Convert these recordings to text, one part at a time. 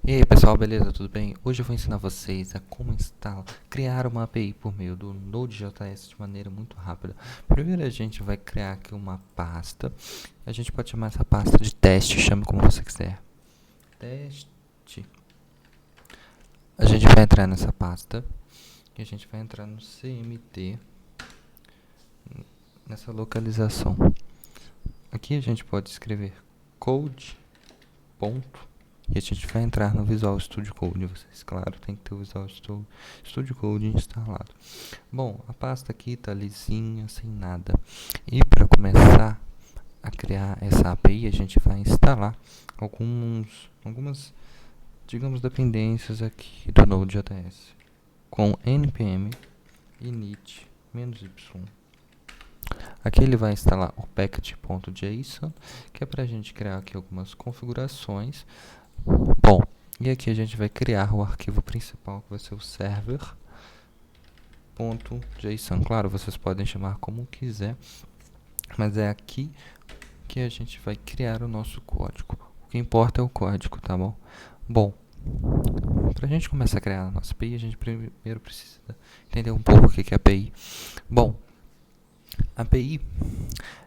E aí pessoal, beleza? Tudo bem? Hoje eu vou ensinar vocês a como criar uma API por meio do Node.js de maneira muito rápida. Primeiro a gente vai criar aqui uma pasta. A gente pode chamar essa pasta de teste, chame como você quiser. Teste. A gente vai entrar nessa pasta e a gente vai entrar no CMD, nessa localização. Aqui a gente pode escrever code. E a gente vai entrar no Visual Studio Code. Vocês, claro, tem que ter o Visual Studio Code instalado. Bom, a pasta aqui está lisinha, sem nada. E para começar a criar essa API, a gente vai instalar algumas, digamos, dependências aqui do Node.js com npm init-y. Aqui ele vai instalar o package.json, que é para a gente criar aqui algumas configurações. Bom, e aqui a gente vai criar o arquivo principal, que vai ser o server.json. Claro, vocês podem chamar como quiser, mas é aqui que a gente vai criar o nosso código. O que importa é o código, tá bom? Bom, para a gente começar a criar a nossa API, a gente primeiro precisa entender um pouco o que é API. Bom, a API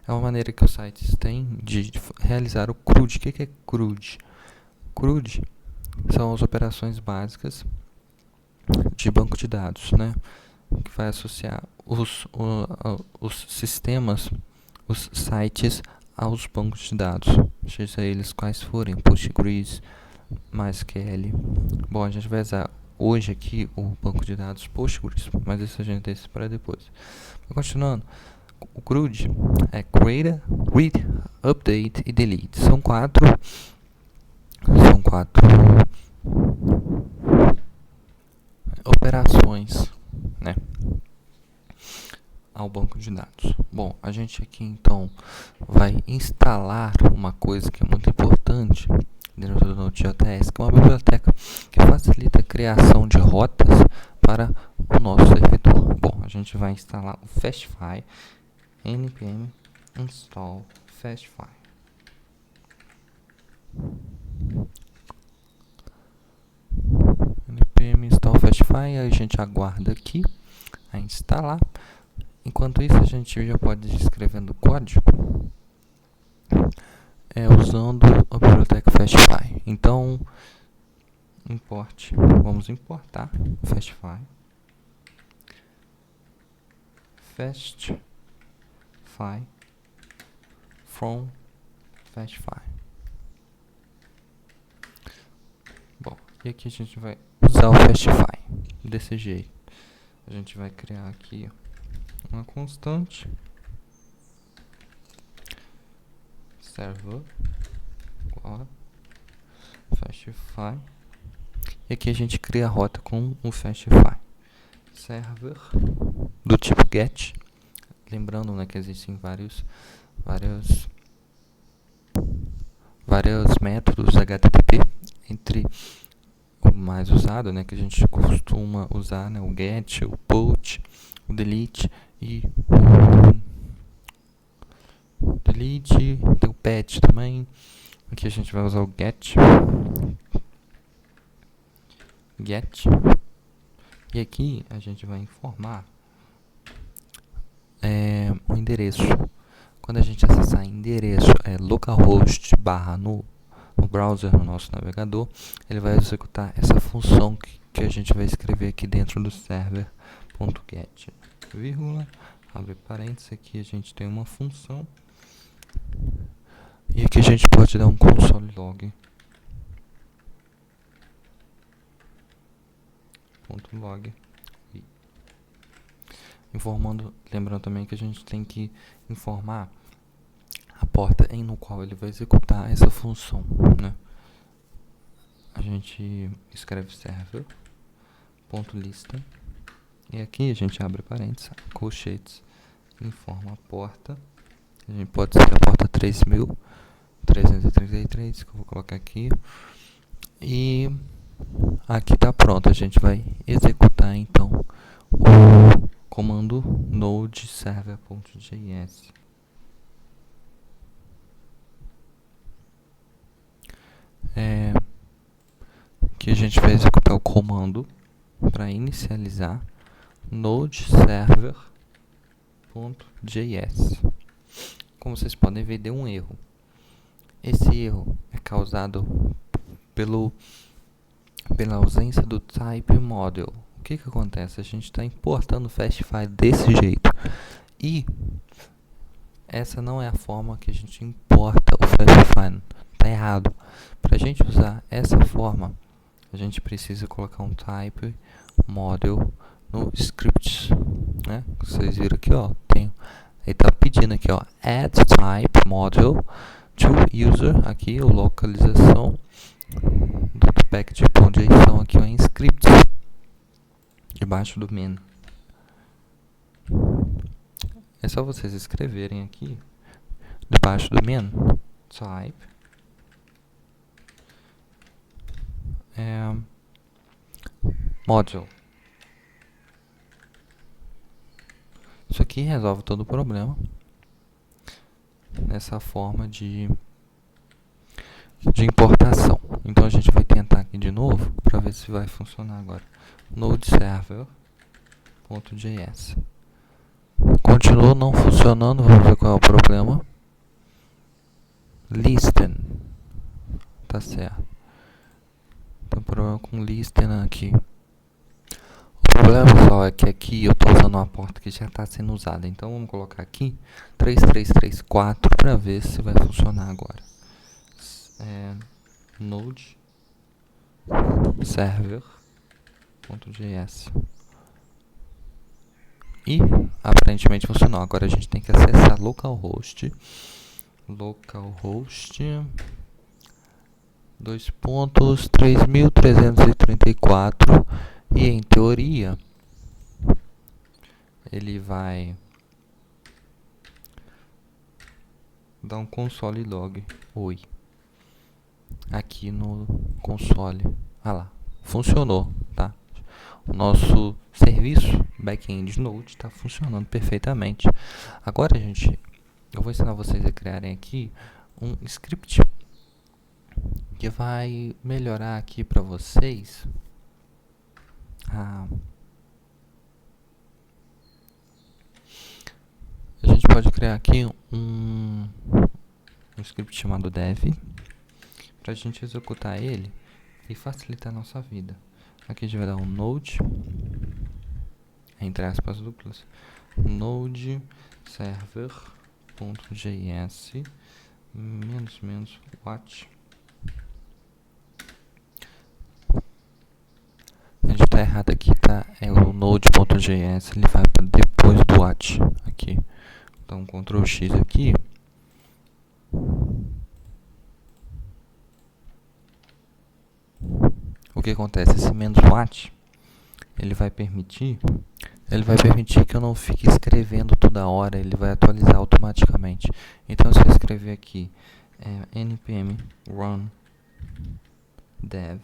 é uma maneira que os sites têm de realizar o CRUD. O que é CRUD? CRUD são as operações básicas de banco de dados, né? Que vai associar os sistemas, os sites aos bancos de dados, seja eles quais forem, Postgres, MySQL. Bom, a gente vai usar hoje aqui o banco de dados Postgres, mas isso a gente deixa para depois. Continuando, o CRUD é Create, Read, Update e Delete. São quatro operações, né, ao banco de dados. Bom, a gente aqui então vai instalar uma coisa que é muito importante dentro do Node.js, que é uma biblioteca que facilita a criação de rotas para o nosso servidor. Bom, a gente vai instalar o Fastify, npm install Fastify. npm install Fastify, a gente aguarda aqui a instalar. Enquanto isso, a gente já pode ir escrevendo código usando a biblioteca Fastify. Então, vamos importar Fastify from Fastify. Bom, e aqui a gente vai usar o Fastify desse jeito. A gente vai criar aqui uma constante server igual a Fastify, e aqui a gente cria a rota com o Fastify server do tipo get. Lembrando, né, que existem vários métodos HTTP, entre o mais usado, né, que a gente costuma usar, né, o get, o put, o delete e tem o patch também. Aqui a gente vai usar o get, e aqui a gente vai informar o endereço. Quando a gente acessar endereço localhost barra no browser, no nosso navegador, ele vai executar essa função que a gente vai escrever aqui dentro do server.get, vírgula, abre parênteses, aqui a gente tem uma função, e aqui a gente pode dar um console log, informando, lembrando também que a gente tem que informar a porta no qual ele vai executar essa função, né? A gente escreve server.lista, e aqui a gente abre parênteses, colchetes, informa a porta. A gente pode ser a porta 3333, que eu vou colocar aqui. E aqui está pronto. A gente vai executar então o comando node server.js. que a gente vai executar o comando para inicializar node server.js. Como vocês podem ver, deu um erro. Esse erro é causado pela ausência do type model. O que acontece? A gente está importando o Fastify desse jeito. E essa não é a forma que a gente importa o Fastify. Está errado. Para a gente usar essa forma, a gente precisa colocar um type model no script, né? Vocês viram aqui, ó, ele está pedindo aqui, ó, add type model to user, aqui a localização do package.json aqui, ó, em scripts, debaixo do menu. É só vocês escreverem aqui debaixo do menu type module. Isso aqui resolve todo o problema nessa forma de importação. Então a gente vai tentar aqui de novo para ver se vai funcionar agora. Node server.js. Continua não funcionando, vamos ver qual é o problema. Listen. Tá certo. Tem problema com listen aqui. O problema, pessoal, é que aqui eu estou usando uma porta que já está sendo usada. Então vamos colocar aqui 3334 para ver se vai funcionar agora. Node server.js. E aparentemente funcionou. Agora a gente tem que acessar localhost 2.3334 e em teoria ele vai dar um console log oi aqui no console. Ah lá, funcionou, tá? O nosso serviço back-end Node está funcionando perfeitamente. Agora, eu vou ensinar vocês a criarem aqui um script que vai melhorar aqui para vocês a gente pode criar aqui um script chamado dev para a gente executar ele e facilitar a nossa vida. Aqui a gente vai dar um node, entre aspas duplas, node server.js -what. A gente tá errado aqui, tá? É o node.js, ele vai para depois do what aqui. Então Ctrl X aqui. O que acontece? Esse -what ele vai permitir que eu não fique escrevendo toda hora, ele vai atualizar automaticamente. Então se eu escrever aqui npm run dev,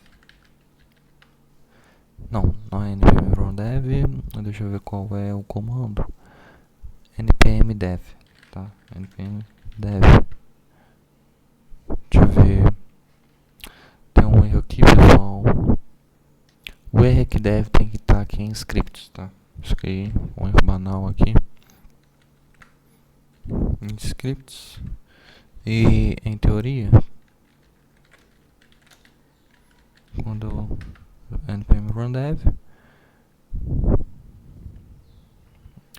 não é npm run dev, deixa eu ver qual é o comando, npm dev, tá? Npm dev, deixa eu ver, tem um erro aqui, pessoal. O erro é que dev tem que estar aqui em scripts, tá? Isso aqui, um erro banal aqui. Em scripts. E em teoria, quando npm run dev,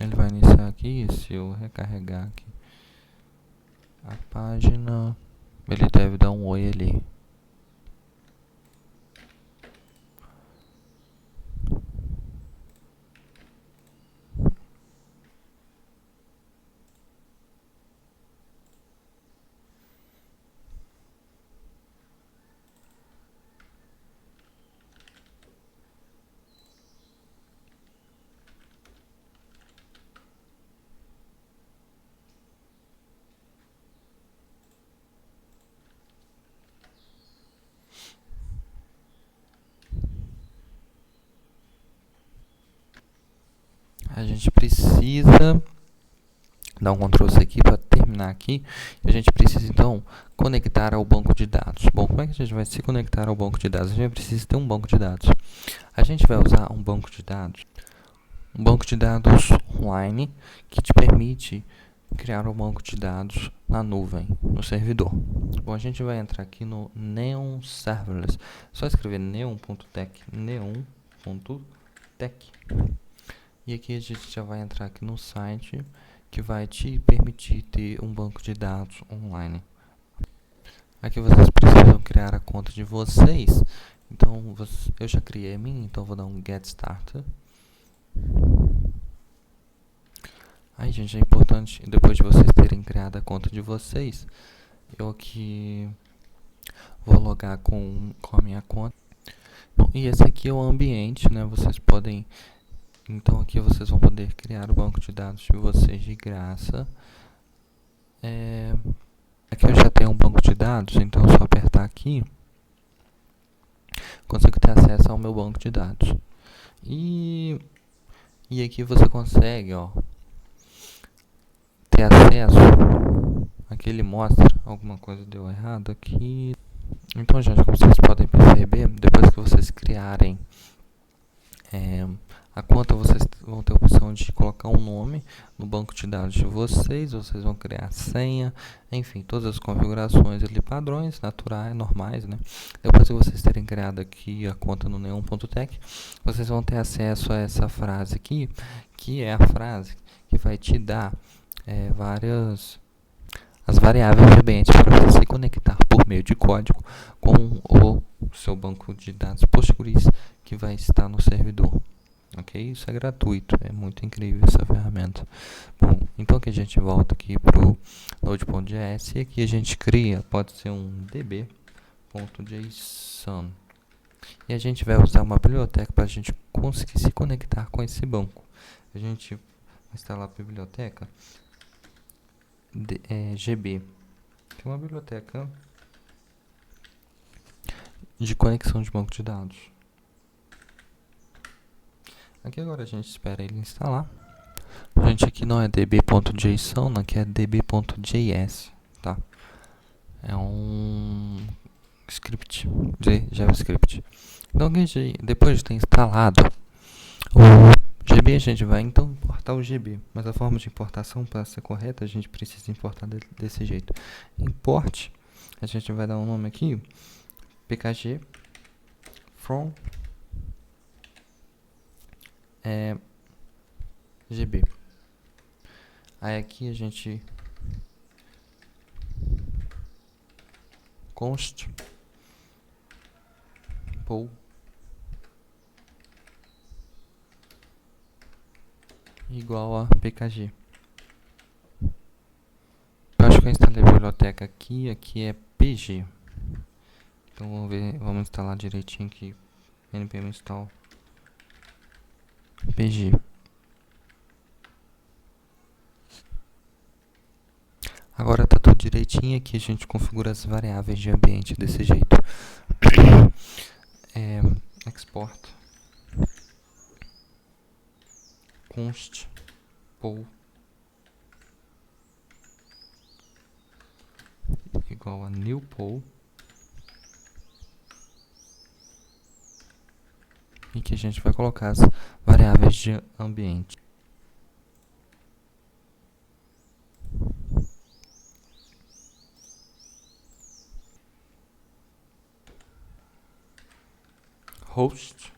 ele vai iniciar aqui. Se eu recarregar aqui a página, ele deve dar um oi ali. A gente precisa dar um Ctrl C aqui para terminar aqui. A gente precisa então conectar ao banco de dados. Bom, como é que a gente vai se conectar ao banco de dados? A gente precisa ter um banco de dados. A gente vai usar um banco de dados online que te permite criar um banco de dados na nuvem, no servidor. Bom, a gente vai entrar aqui no Neon Serverless. Só escrever neon.tech, neon.tech. E aqui a gente já vai entrar aqui no site que vai te permitir ter um banco de dados online. Aqui vocês precisam criar a conta de vocês. Então, eu já criei a minha, então vou dar um Get Started. Aí, gente, é importante, depois de vocês terem criado a conta de vocês, eu aqui vou logar com a minha conta. Bom, e esse aqui é o ambiente, né? Vocês podem, então aqui vocês vão poder criar o banco de dados de vocês de graça. Aqui eu já tenho um banco de dados, então é só apertar aqui, consigo ter acesso ao meu banco de dados. E aqui você consegue, ó, ter acesso. Aqui ele mostra alguma coisa deu errado aqui. Então, gente, como vocês podem perceber, depois que vocês criarem a conta, vocês vão ter a opção de colocar um nome no banco de dados de vocês vão criar senha, enfim, todas as configurações ali, padrões, naturais, normais, né? Depois que vocês terem criado aqui a conta no neon.tech, vocês vão ter acesso a essa frase aqui, que é a frase que vai te dar as variáveis de ambiente para você se conectar por meio de código com o seu banco de dados Postgres que vai estar no servidor. Ok? Isso é gratuito, é muito incrível essa ferramenta. Bom, então aqui a gente volta aqui para o Node.js e aqui a gente cria, pode ser um db.json. E a gente vai usar uma biblioteca para a gente conseguir se conectar com esse banco. A gente vai instalar a biblioteca GB, que é uma biblioteca de conexão de banco de dados. Aqui agora a gente espera ele instalar. Gente, aqui não é db.json, aqui é db.js, tá? É um script de JavaScript. Então, depois de ter instalado o GB, a gente vai então importar o GB. Mas a forma de importação, para ser correta, a gente precisa importar desse jeito. Import, a gente vai dar um nome aqui, pkg from GB. Aí aqui a gente const pool igual a pkg. Eu acho que eu instalei a biblioteca aqui é pg. Então vamos instalar direitinho aqui, npm install pg. Agora tá tudo direitinho, aqui a gente configura as variáveis de ambiente desse jeito. Export const pool igual a new pool, e que a gente vai colocar as variáveis de ambiente. Host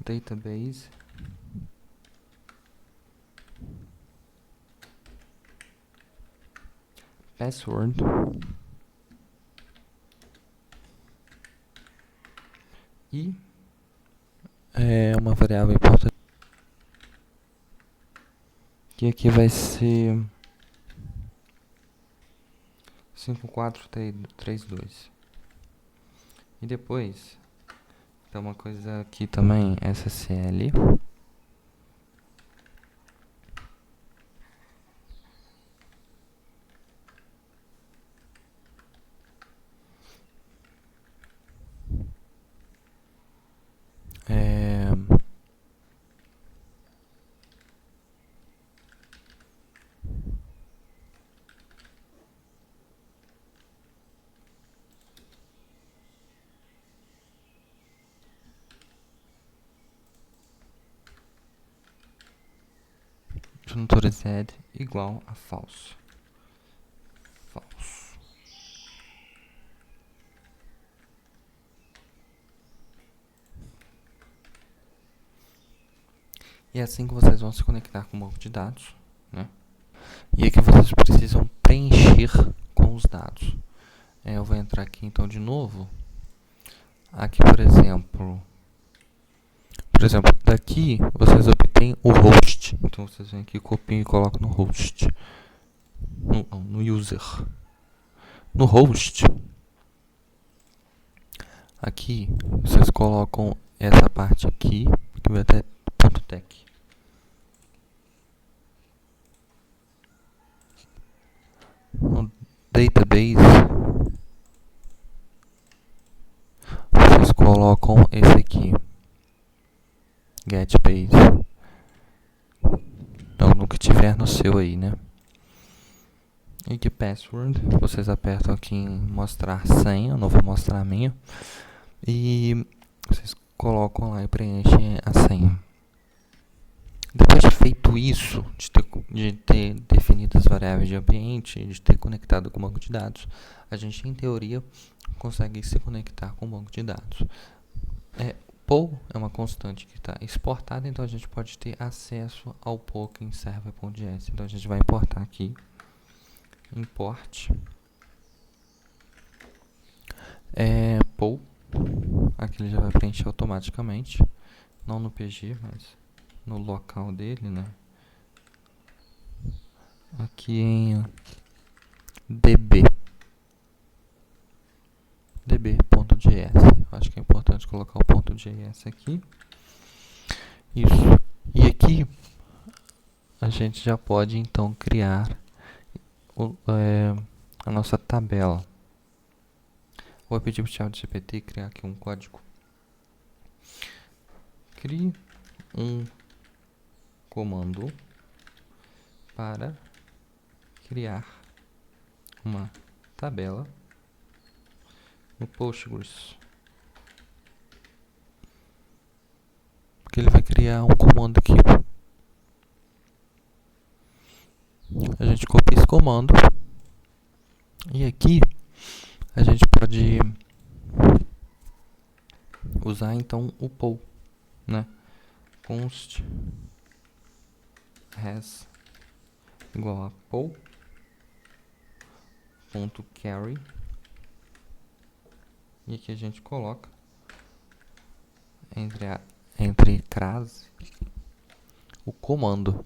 database password e uma variável importante que aqui vai ser 5432. E depois tem uma coisa aqui também, SSL. .NetZ igual a false. False. E é assim que vocês vão se conectar com o banco de dados, né? E aqui vocês precisam preencher com os dados. Eu vou entrar aqui então de novo. Aqui, por exemplo, daqui vocês obtêm o host. Então vocês vêm aqui, copiam e colocam no host. No user. No host. Aqui vocês colocam essa parte aqui, que vai até .tech. No database vocês colocam esse aqui, getBase. Então, no que tiver no seu aí, né? E que password, vocês apertam aqui em mostrar senha, eu não vou mostrar a minha. E vocês colocam lá e preenchem a senha. Depois de feito isso, de ter definido as variáveis de ambiente, de ter conectado com o banco de dados, a gente, em teoria, consegue se conectar com o banco de dados. POL é uma constante que está exportada, então a gente pode ter acesso ao POL em server.js. Então a gente vai importar aqui, import POL. Aqui ele já vai preencher automaticamente, não no PG, mas no local dele, né? Aqui em db.js. Acho que é importante colocar o .js aqui. Isso. E aqui a gente já pode então criar a nossa tabela. Vou pedir para o ChatGPT criar aqui um código. Crie um comando para criar uma tabela no Postgres. Porque ele vai criar um comando aqui. A gente copia esse comando e aqui a gente pode usar então o POL, né? Const has igual a POL.carry, e aqui a gente coloca entre crase o comando.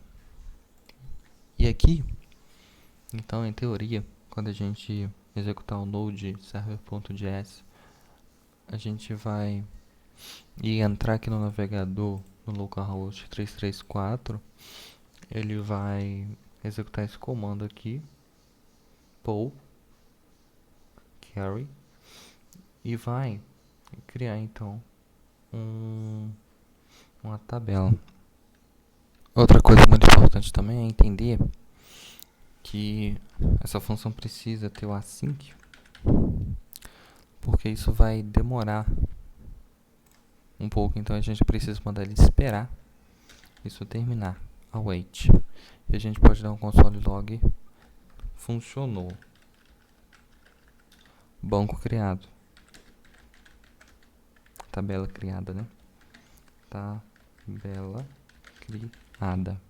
E aqui, então, em teoria, quando a gente executar o node server.js, a gente vai entrar aqui no navegador, no localhost 334, ele vai executar esse comando aqui, POL carry, e vai criar então uma tabela. Outra coisa muito importante também é entender que essa função precisa ter o async, porque isso vai demorar um pouco, então a gente precisa mandar ele esperar isso terminar, await. E a gente pode dar um console log, funcionou, banco criado, tabela criada, né? Tabela criada.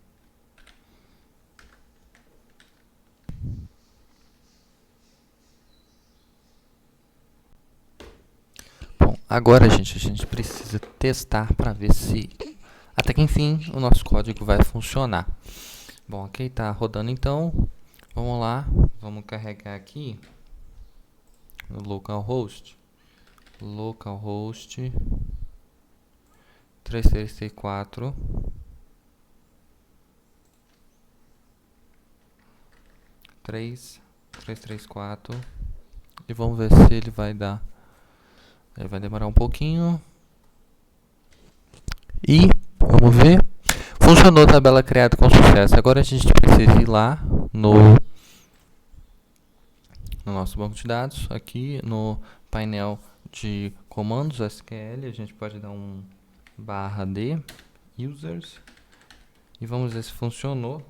Bom, agora, gente, a gente precisa testar para ver se até que enfim o nosso código vai funcionar. Bom, ok, tá rodando então. Vamos lá, vamos carregar aqui no localhost 334 334 e vamos ver se ele vai dar. Ele vai demorar um pouquinho. E vamos ver. Funcionou a tabela criada com sucesso. Agora a gente precisa ir lá no nosso banco de dados, aqui no painel de comandos SQL, a gente pode dar /d users e vamos ver se funcionou.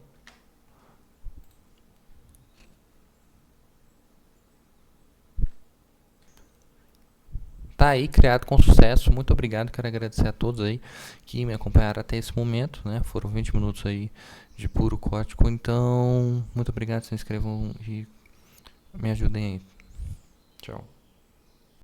tá aí criado com sucesso. Muito obrigado, quero agradecer a todos aí que me acompanharam até esse momento, né? Foram 20 minutos aí de puro código. Então, muito obrigado, se inscrevam e me ajudem aí. Tchau.